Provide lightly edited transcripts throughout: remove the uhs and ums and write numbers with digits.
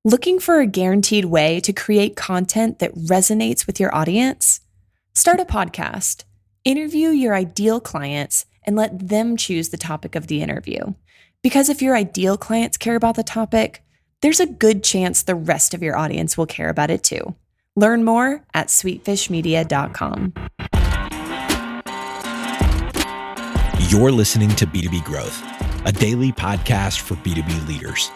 Looking for a guaranteed way to create content that resonates with your audience? Start a podcast, interview your ideal clients, and let them choose the topic of the interview. Because if your ideal clients care about the topic, there's a good chance the rest of your audience will care about it too. Learn more at sweetfishmedia.com. You're listening to B2B Growth, a daily podcast for B2B leaders.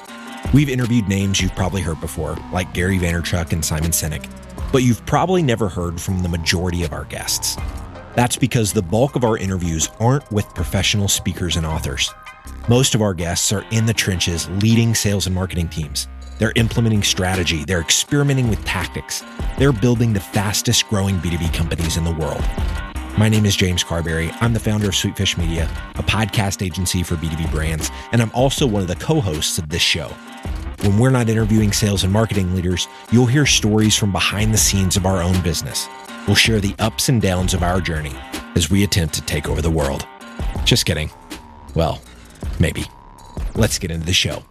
We've interviewed names you've probably heard before, like Gary Vaynerchuk and Simon Sinek, but you've probably never heard from the majority of our guests. That's because the bulk of our interviews aren't with professional speakers and authors. Most of our guests are in the trenches leading sales and marketing teams. They're implementing strategy. They're experimenting with tactics. They're building the fastest growing B2B companies in the world. My name is James Carberry. I'm the founder of Sweetfish Media, a podcast agency for B2B brands, and I'm also one of the co-hosts of this show. When we're not interviewing sales and marketing leaders, you'll hear stories from behind the scenes of our own business. We'll share the ups and downs of our journey as we attempt to take over the world. Just kidding. Well, maybe. Let's get into the show.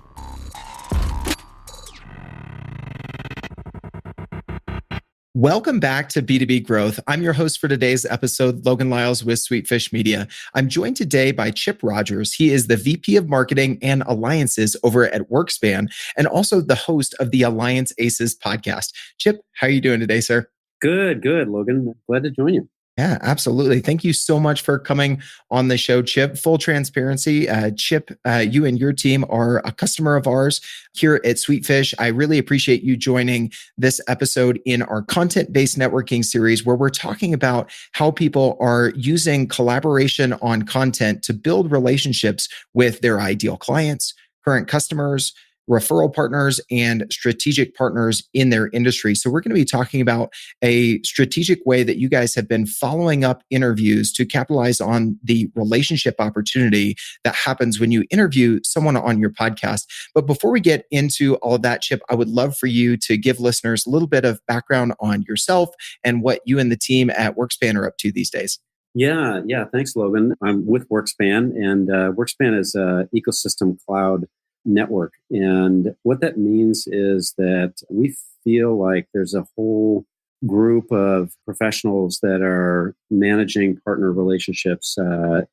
Welcome back to B2B Growth. I'm your host for today's episode, Logan Lyles with Sweetfish Media. I'm joined today by Chip Rodgers. He is the VP of Marketing and Alliances over at WorkSpan and also the host of the Alliance Aces podcast. Chip, how are you doing today, sir? Good, Logan. Glad to join you. Yeah, absolutely. Thank you so much for coming on the show, Chip. Full transparency, Chip, you and your team are a customer of ours here at Sweetfish. I really appreciate you joining this episode in our content-based networking series where we're talking about how people are using collaboration on content to build relationships with their ideal clients, current customers, referral partners, and strategic partners in their industry. So we're going to be talking about a strategic way that you guys have been following up interviews to capitalize on the relationship opportunity that happens when you interview someone on your podcast. But before we get into all of that, Chip, I would love for you to give listeners a little bit of background on yourself and what you and the team at WorkSpan are up to these days. Yeah. Thanks, Logan. I'm with WorkSpan, and WorkSpan is an ecosystem cloud network. And what that means is that we feel like there's a whole group of professionals that are managing partner relationships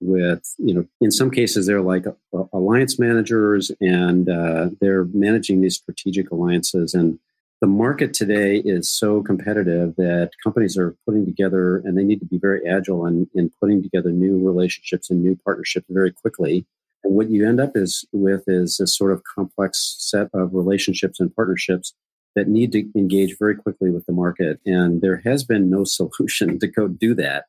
with, in some cases, they're like alliance managers, and they're managing these strategic alliances. And the market today is so competitive that companies are putting together, and they need to be very agile in putting together new relationships and new partnerships very quickly. And what you end up with is a sort of complex set of relationships and partnerships that need to engage very quickly with the market. And there has been no solution to go do that.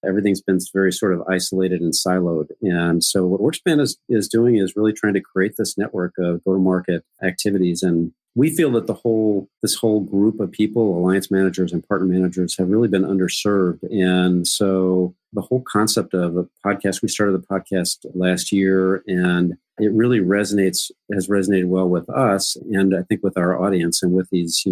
Everything's been very sort of isolated and siloed. And so what WorkSpan is doing is really trying to create this network of go-to-market activities. And we feel that this whole group of people, alliance managers and partner managers, have really been underserved. And so the whole concept of a podcast, we started the podcast last year, and it really has resonated well with us, and I think with our audience and with these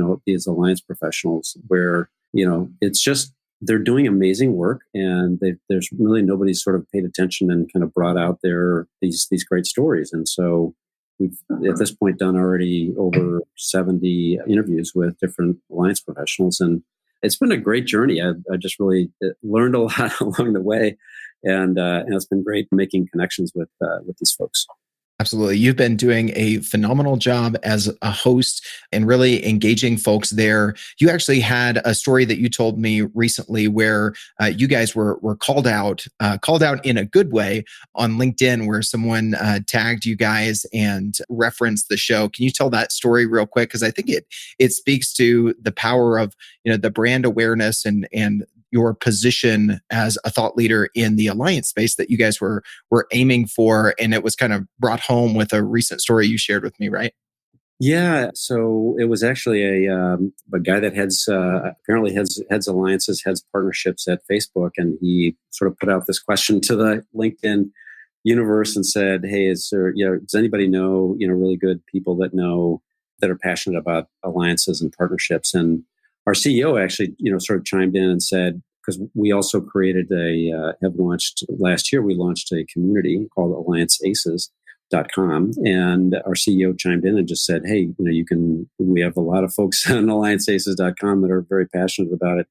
alliance professionals, where it's just they're doing amazing work, and there's really nobody sort of paid attention and kind of brought out these great stories. And so we've at this point done already over 70 interviews with different alliance professionals, and it's been a great journey. I just really learned a lot along the way, and it's been great making connections with these folks. Absolutely. You've been doing a phenomenal job as a host and really engaging folks there. You actually had a story that you told me recently where you guys were called out in a good way on LinkedIn, where someone tagged you guys and referenced the show. Can you tell that story real quick? Because I think it speaks to the power of the brand awareness and your position as a thought leader in the alliance space that you guys were aiming for. And it was kind of brought home with a recent story you shared with me, right? Yeah. So it was actually a guy that apparently heads alliances, heads partnerships at Facebook. And he sort of put out this question to the LinkedIn universe and said, hey, does anybody know, really good people that are passionate about alliances and partnerships? And our CEO actually, sort of chimed in and said, because we also created last year, we launched a community called Alliance Aces. allianceaces.com, and our CEO chimed in and just said, hey, we have a lot of folks on allianceaces.com that are very passionate about it,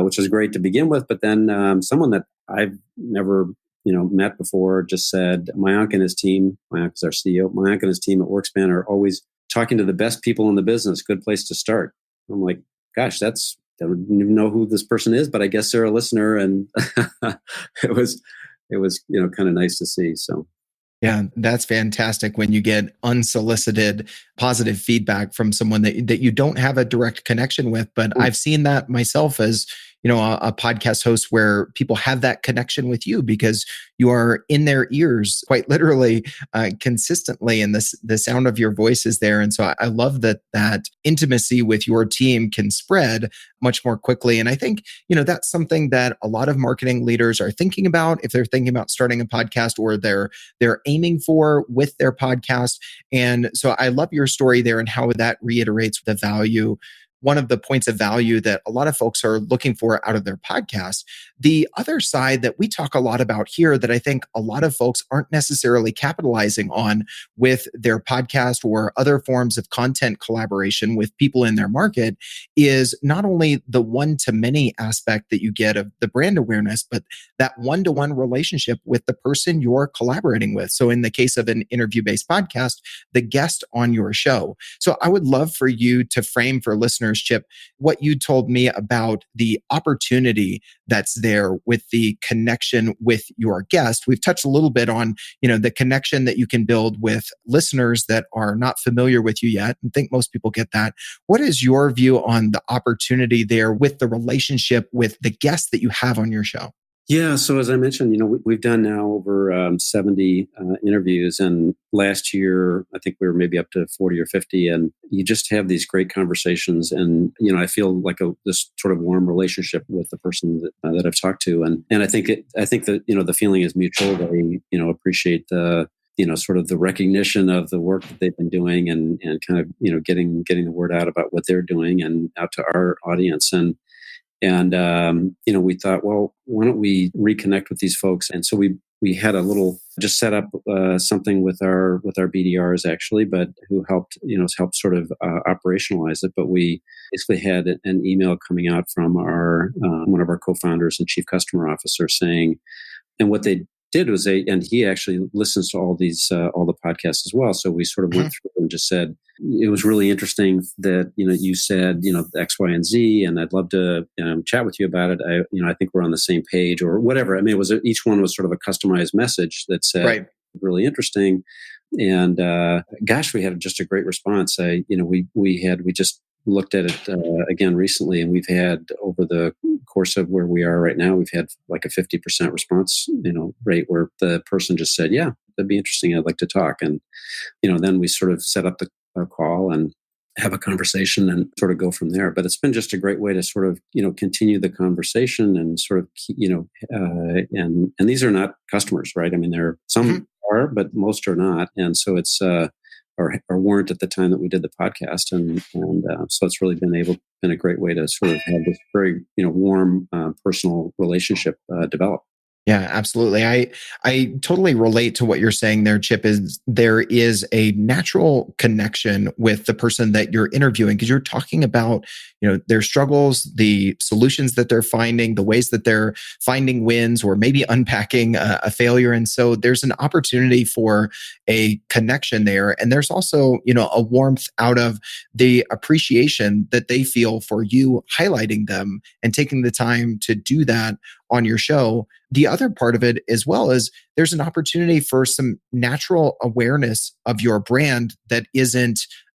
which was great to begin with. But then someone that I've never met before just said, Mayank and his team, Mayank is our CEO, Mayank and his team at WorkSpan are always talking to the best people in the business. Good place to start. I'm like, gosh, I don't even know who this person is, but I guess they're a listener. And it was kind of nice to see. So. Yeah, that's fantastic when you get unsolicited positive feedback from someone that you don't have a direct connection with. But I've seen that myself as, a podcast host where people have that connection with you because you are in their ears quite literally consistently, and the sound of your voice is there. And so I love that intimacy with your team can spread much more quickly. And I think, that's something that a lot of marketing leaders are thinking about if they're thinking about starting a podcast or they're aiming for with their podcast. And so I love your story there and how that reiterates the value. One of the points of value that a lot of folks are looking for out of their podcast. The other side that we talk a lot about here that I think a lot of folks aren't necessarily capitalizing on with their podcast or other forms of content collaboration with people in their market is not only the one-to-many aspect that you get of the brand awareness, but that one-to-one relationship with the person you're collaborating with. So in the case of an interview-based podcast, the guest on your show. So I would love for you to frame for listeners, Chip, what you told me about the opportunity that's there with the connection with your guest. We've touched a little bit on, the connection that you can build with listeners that are not familiar with you yet. I think most people get that. What is your view on the opportunity there with the relationship with the guests that you have on your show? Yeah. So as I mentioned, we've done now over 70 interviews, and last year I think we were maybe up to 40 or 50. And you just have these great conversations, and I feel like this sort of warm relationship with the person that I've talked to, and I think that the feeling is mutual. They appreciate the sort of the recognition of the work that they've been doing, and kind of getting the word out about what they're doing and out to our audience. And we thought, well, why don't we reconnect with these folks? And so we had just set up something with our BDRs actually, but who helped sort of operationalize it. But we basically had an email coming out from our one of our co-founders and chief customer officer saying, and what they did was and he actually listens to all the podcasts as well. So we sort of went through and just said, it was really interesting that, you said, X, Y, and Z, and I'd love to chat with you about it. I think we're on the same page or whatever. I mean, each one was sort of a customized message that said, right, really interesting. And gosh, we had just a great response. We just looked at it again recently, and we've had over the course of where we are right now, we've had like a 50% response, rate where the person just said, yeah, that'd be interesting. I'd like to talk. And, then we sort of set up the call and have a conversation and sort of go from there. But it's been just a great way to sort of, continue the conversation and sort of, and these are not customers, right? I mean, some are, but most are not. And so it's, or weren't at the time that we did the podcast. And so it's really been a great way to sort of have this very, warm, personal relationship develop. Yeah, absolutely. I totally relate to what you're saying there, Chip. There is a natural connection with the person that you're interviewing because you're talking about, their struggles, the solutions that they're finding, the ways that they're finding wins, or maybe unpacking a failure. And so there's an opportunity for a connection there. And there's also, a warmth out of the appreciation that they feel for you highlighting them and taking the time to do that on your show. The other part of it as well is there's an opportunity for some natural awareness of your brand that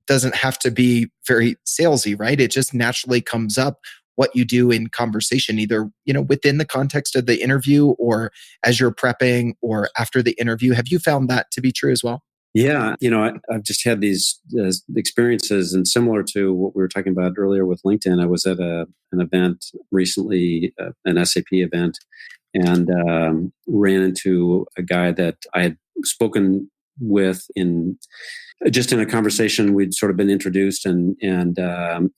doesn't have to be very salesy, right? It just naturally comes up what you do in conversation, either, within the context of the interview or as you're prepping or after the interview. Have you found that to be true as well? Yeah, I've just had these experiences, and similar to what we were talking about earlier with LinkedIn, I was at an event recently, an SAP event, and ran into a guy that I had spoken with in just in a conversation. We'd sort of been introduced, and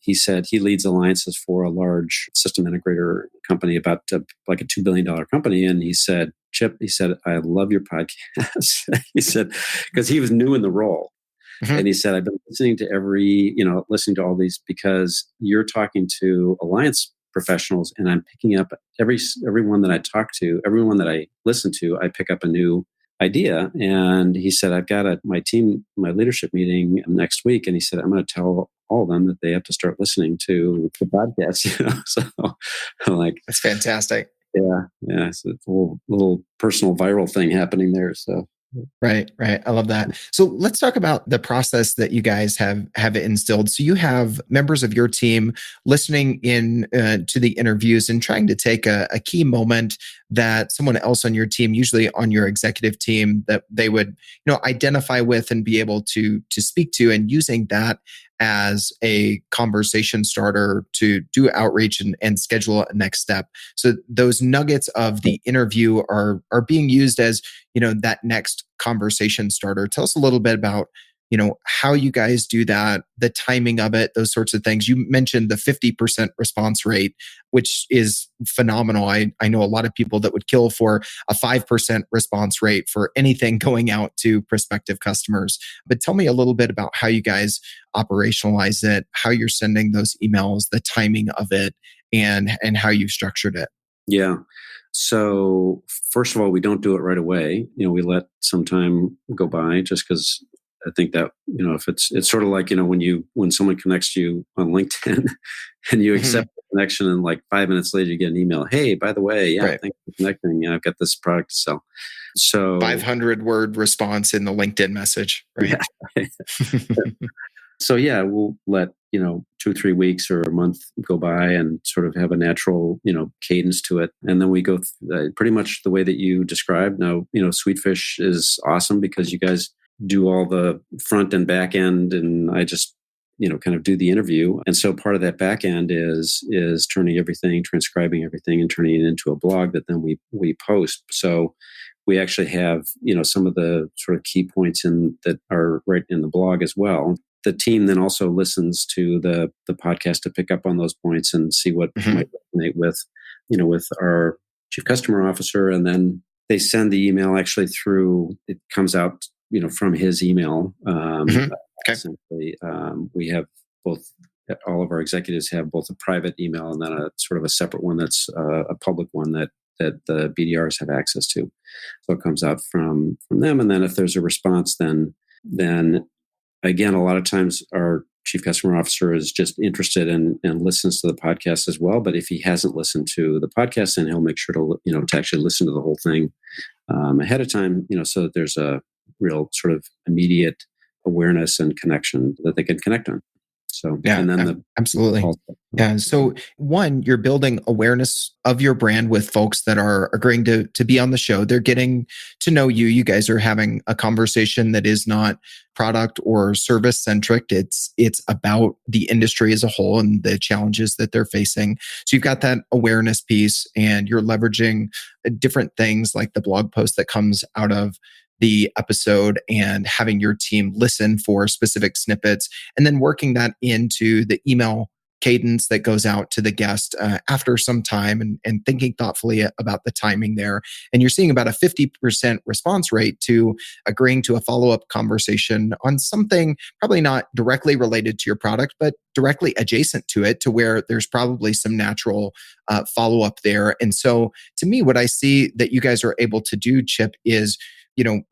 he said he leads alliances for a large system integrator company, about like a $2 billion company. And he said, Chip, he said, I love your podcast. He said, because he was new in the role. Mhm. And he said, I've been listening to listening to all these because you're talking to alliance professionals, and I'm picking up everyone that I talk to, everyone that I listen to, I pick up a new idea. And he said, I've got my leadership meeting next week. And he said, I'm going to tell all of them that they have to start listening to the podcast. So I'm like, That's fantastic. yeah. It's a little personal viral thing happening there. So. Right. I love that. So let's talk about the process that you guys have instilled. So you have members of your team listening in to the interviews and trying to take a key moment that someone else on your team, usually on your executive team, that they would identify with and be able to speak to, and using that as a conversation starter to do outreach and schedule a next step. So those nuggets of the interview are being used as that next conversation starter. Tell us a little bit about how you guys do that, the timing of it, those sorts of things. You mentioned the 50% response rate, which is phenomenal. I know a lot of people that would kill for a 5% response rate for anything going out to prospective customers. But tell me a little bit about how you guys operationalize it, how you're sending those emails, the timing of it, and how you've structured it. Yeah. So first of all, we don't do it right away. We let some time go by, just because I think that, if it's sort of like, when someone connects to you on LinkedIn and you accept the connection, and like 5 minutes later you get an email, hey, by the way, Right. thanks for connecting. I've got this product to sell. So 500-word response in the LinkedIn message, right? Yeah. So yeah, we'll let 2-3 weeks or a month go by and sort of have a natural cadence to it, and then we go pretty much the way that you described. Now Sweetfish is awesome because you guys do all the front and back end, and I just kind of do the interview. And so part of that back end is turning everything, transcribing everything, and turning it into a blog that then we post. So we actually have some of the sort of key points that are right in the blog as well. The team then also listens to the podcast to pick up on those points and see what might resonate with our chief customer officer. And then they send the email actually through, it comes out, from his email. Okay. Essentially, we have all of our executives have both a private email and then a sort of a separate one that's a public one that the BDRs have access to. So it comes out from them. And then if there's a response, then again, a lot of times our chief customer officer is just interested and listens to the podcast as well. But if he hasn't listened to the podcast, then he'll make sure to actually listen to the whole thing ahead of time, so that there's a real sort of immediate awareness and connection that they can connect on. So, yeah, and then absolutely. Yeah. So one, you're building awareness of your brand with folks that are agreeing to be on the show. They're getting to know you. You guys are having a conversation that is not product or service centric. It's about the industry as a whole and the challenges that they're facing. So you've got that awareness piece, and you're leveraging different things like the blog post that comes out of the episode and having your team listen for specific snippets, and then working that into the email cadence that goes out to the guest after some time, and thinking thoughtfully about the timing there. And you're seeing about a 50% response rate to agreeing to a follow-up conversation on something probably not directly related to your product, but directly adjacent to it, to where there's probably some natural follow-up there. And so to me, what I see that you guys are able to do, Chip, is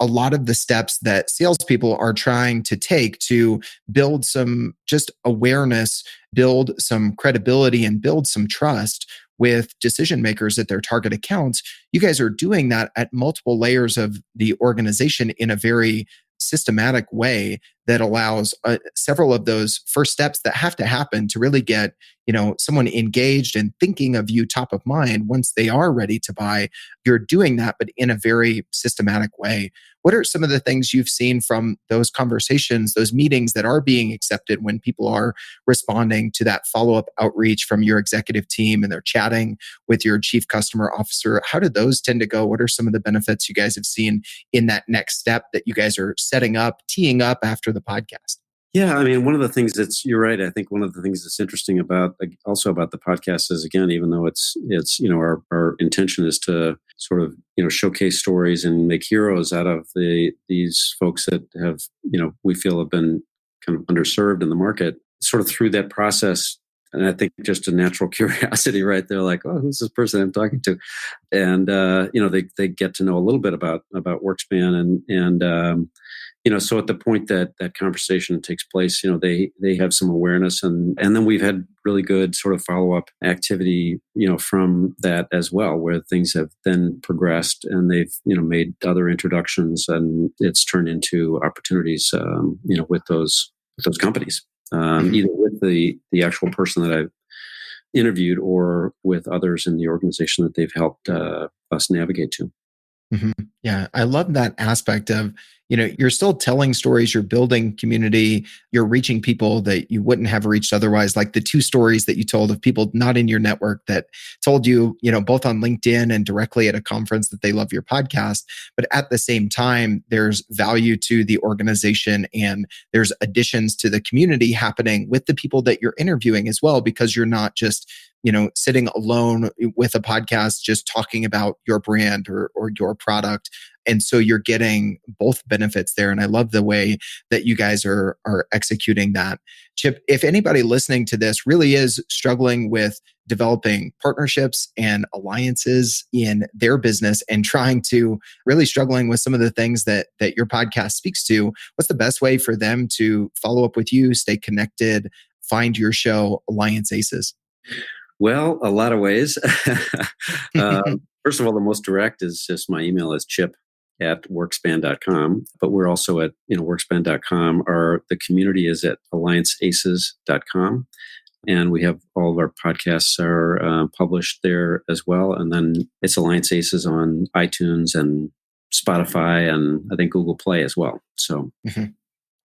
a lot of the steps that salespeople are trying to take to build some just awareness, build some credibility, and build some trust with decision makers at their target accounts. You guys are doing that at multiple layers of the organization in a very systematic way that allows several of those first steps that have to happen to really get, someone engaged and thinking of you top of mind once they are ready to buy. You're doing that, but in a very systematic way. What are some of the things you've seen from those conversations, those meetings that are being accepted when people are responding to that follow-up outreach from your executive team and they're chatting with your chief customer officer? How do those tend to go? What are some of the benefits you guys have seen in that next step that you guys are setting up, teeing up after the podcast? Yeah, I mean, one of the things you're right. I think one of the things that's interesting about the podcast is, again, even though it's our intention is to sort of showcase stories and make heroes out of these folks that have we feel have been kind of underserved in the market. Sort of through that process, and I think just a natural curiosity, right? They're like, oh, who's this person I'm talking to? And they get to know a little bit about WorkSpan and so at the point that that conversation takes place, they have some awareness, and then we've had really good sort of follow-up activity, from that as well, where things have then progressed and they've, made other introductions, and it's turned into opportunities, with those companies, either with the actual person that I've interviewed or with others in the organization that they've helped us navigate to. Mm-hmm. Yeah, I love that aspect of, you're still telling stories, you're building community, you're reaching people that you wouldn't have reached otherwise, like the 2 stories that you told of people not in your network that told you, both on LinkedIn and directly at a conference that they love your podcast. But at the same time, there's value to the organization and there's additions to the community happening with the people that you're interviewing as well, because you're not just sitting alone with a podcast, just talking about your brand or your product. And so you're getting both benefits there. And I love the way that you guys are executing that. Chip, if anybody listening to this really is struggling with developing partnerships and alliances in their business and really struggling with some of the things that your podcast speaks to, what's the best way for them to follow up with you, stay connected, find your show, Alliance Aces? Well, a lot of ways. First of all, the most direct is just my email is chip@workspan.com, but we're also at workspan.com. The community is at allianceaces.com, and we have all of our podcasts are published there as well. And then it's Alliance Aces on iTunes and Spotify, and I think Google Play as well. So,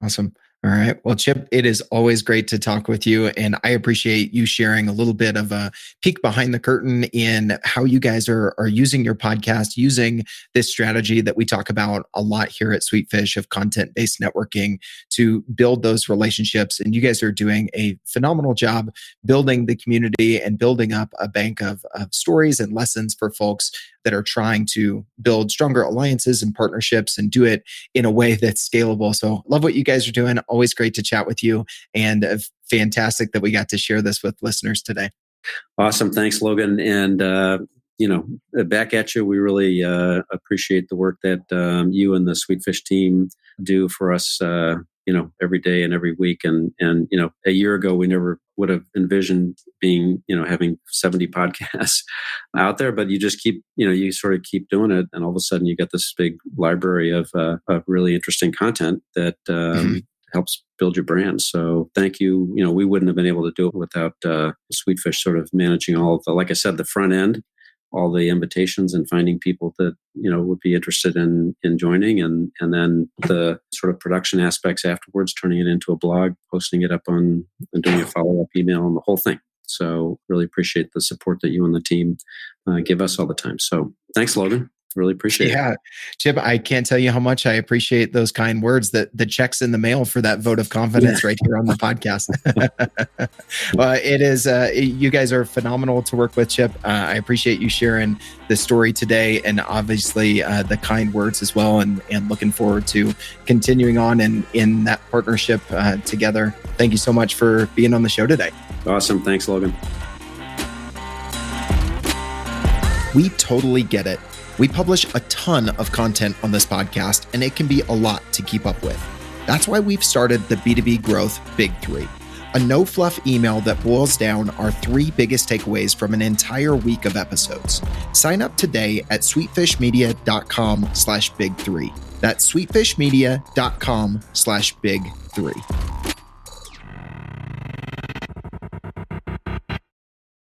Awesome. All right. Well, Chip, it is always great to talk with you. And I appreciate you sharing a little bit of a peek behind the curtain in how you guys are using your podcast, using this strategy that we talk about a lot here at Sweetfish of content-based networking to build those relationships. And you guys are doing a phenomenal job building the community and building up a bank of stories and lessons for folks that are trying to build stronger alliances and partnerships and do it in a way that's scalable. So love what you guys are doing. Always great to chat with you, and fantastic that we got to share this with listeners today. Awesome. Thanks, Logan. And, back at you. We really appreciate the work that you and the Sweetfish team do for us, every day and every week. And a year ago, we never would have envisioned being, having 70 podcasts out there, but you just keep, you sort of keep doing it. And all of a sudden you get this big library of really interesting content that helps build your brand. So thank you. We wouldn't have been able to do it without Sweetfish sort of managing all of the, like I said, the front end, all the invitations and finding people that, would be interested in joining, and then the sort of production aspects afterwards, turning it into a blog, posting it up on, and doing a follow-up email and the whole thing. So really appreciate the support that you and the team give us all the time. So thanks, Logan. Really appreciate it. Yeah, Chip, I can't tell you how much I appreciate those kind words, that the checks in the mail for that vote of confidence right here on the podcast. It is, you guys are phenomenal to work with, Chip. I appreciate you sharing the story today, and obviously the kind words as well, and looking forward to continuing on in that partnership together. Thank you so much for being on the show today. Awesome. Thanks, Logan. We totally get it. We publish a ton of content on this podcast, and it can be a lot to keep up with. That's why we've started the B2B Growth Big 3, a no-fluff email that boils down our 3 biggest takeaways from an entire week of episodes. Sign up today at sweetfishmedia.com/big3. That's sweetfishmedia.com/big3. 3.